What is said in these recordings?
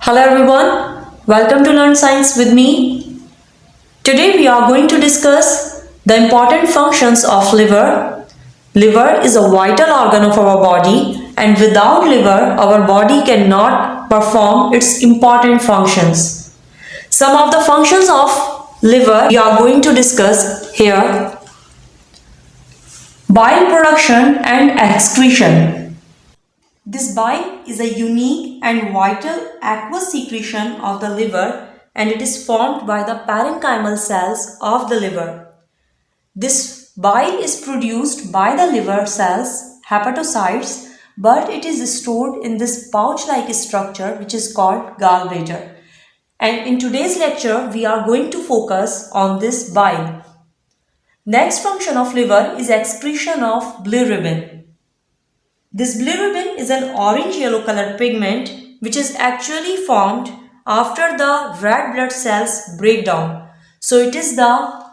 Hello everyone, welcome to Learn Science with me. Today we are going to discuss the important functions of liver. Liver is a vital organ of our body, and without liver our body cannot perform its important functions. Some of the functions of liver we are going to discuss here. Bile production and excretion. This bile is a unique and vital aqueous secretion of the liver, and it is formed by the parenchymal cells of the liver. This bile is produced by the liver cells, hepatocytes, but it is stored in this pouch-like structure which is called gallbladder. And in today's lecture, we are going to focus on this bile. Next function of liver is excretion of bilirubin. This bilirubin is an orange-yellow colored pigment which is actually formed after the red blood cells break down. So it is the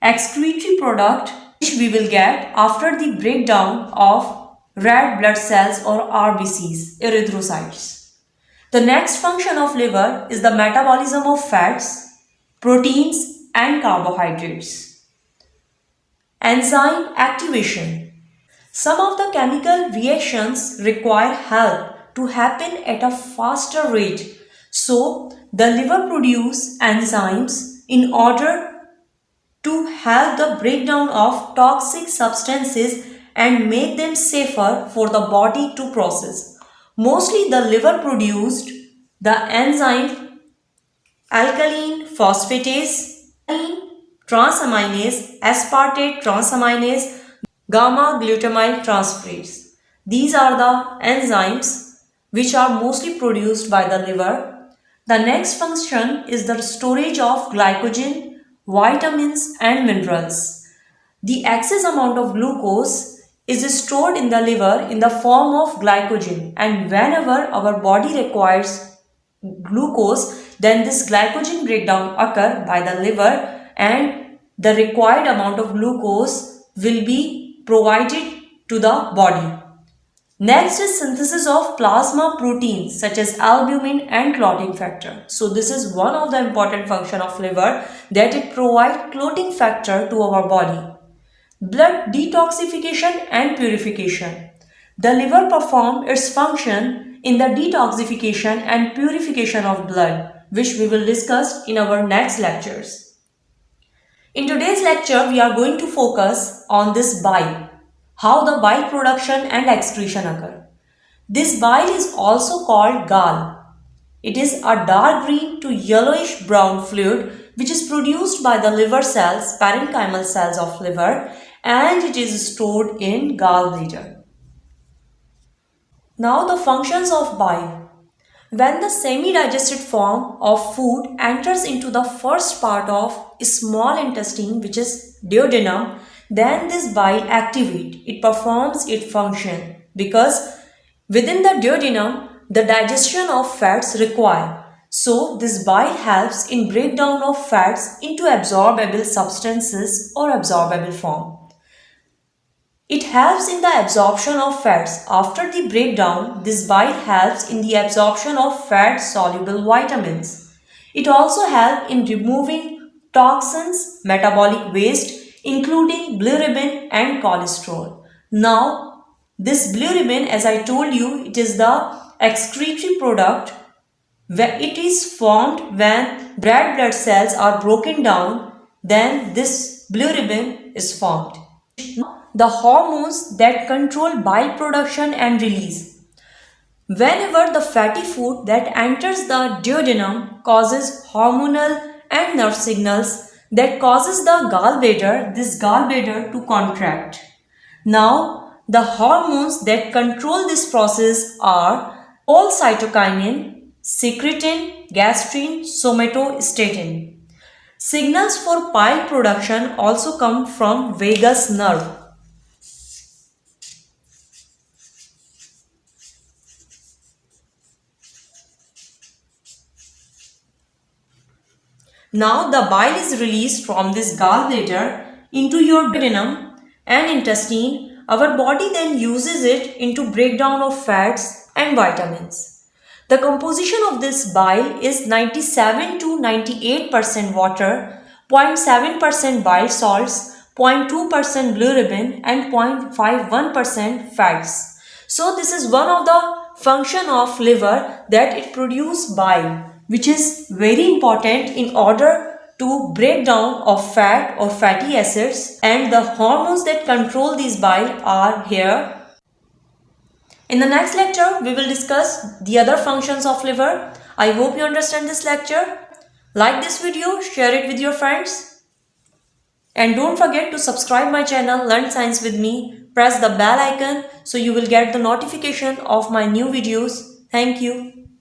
excretory product which we will get after the breakdown of red blood cells or RBCs, erythrocytes. The next function of liver is the metabolism of fats, proteins and carbohydrates. Enzyme activation. Some of the chemical reactions require help to happen at a faster rate. So, the liver produces enzymes in order to help the breakdown of toxic substances and make them safer for the body to process. Mostly the liver produced the enzyme alkaline phosphatase, transaminase, aspartate transaminase, gamma glutamyl transferase. These are the enzymes which are mostly produced by the liver. The next function is the storage of glycogen, vitamins and minerals. The excess amount of glucose is stored in the liver in the form of glycogen, and whenever our body requires glucose, then this glycogen breakdown occur by the liver and the required amount of glucose will be provided to the body. Next is synthesis of plasma proteins such as albumin and clotting factor. So this is one of the important function of liver, that it provides clotting factor to our body. Blood detoxification and purification. The liver performs its function in the detoxification and purification of blood, which we will discuss in our next lectures. In today's lecture, we are going to focus on this bile, how the bile production and excretion occur. This bile is also called gall. It is a dark green to yellowish brown fluid which is produced by the liver cells, parenchymal cells of liver, and it is stored in gallbladder. Now the functions of bile. When the semi-digested form of food enters into the first part of small intestine, which is duodenum, then this bile activates. It performs its function because within the duodenum, the digestion of fats required. So this bile helps in breakdown of fats into absorbable substances or absorbable form. It helps in the absorption of fats. After the breakdown, this bile helps in the absorption of fat-soluble vitamins. It also helps in removing toxins, metabolic waste, including bilirubin and cholesterol. Now, this bilirubin, as I told you, it is the excretory product where it is formed when red blood cells are broken down, then this bilirubin is formed. The hormones that control bile production and release. Whenever the fatty food that enters the duodenum causes hormonal and nerve signals that causes the gallbladder, this gallbladder to contract. Now, the hormones that control this process are cholecystokinin, secretin, gastrin, somatostatin. Signals for bile production also come from vagus nerve. Now the bile is released from this gallbladder into your duodenum and intestine. Our body then uses it into breakdown of fats and vitamins. The composition of this bile is 97 to 98% water, 0.7% bile salts, 0.2% bilirubin and 0.51% fats. So this is one of the function of liver, that it produces bile, which is very important in order to break down of fat or fatty acids, and the hormones that control these bile are here. In the next lecture, we will discuss the other functions of liver. I hope you understand this lecture. Like this video, share it with your friends. And don't forget to subscribe my channel Learn Science with me. Press the bell icon so you will get the notification of my new videos. Thank you.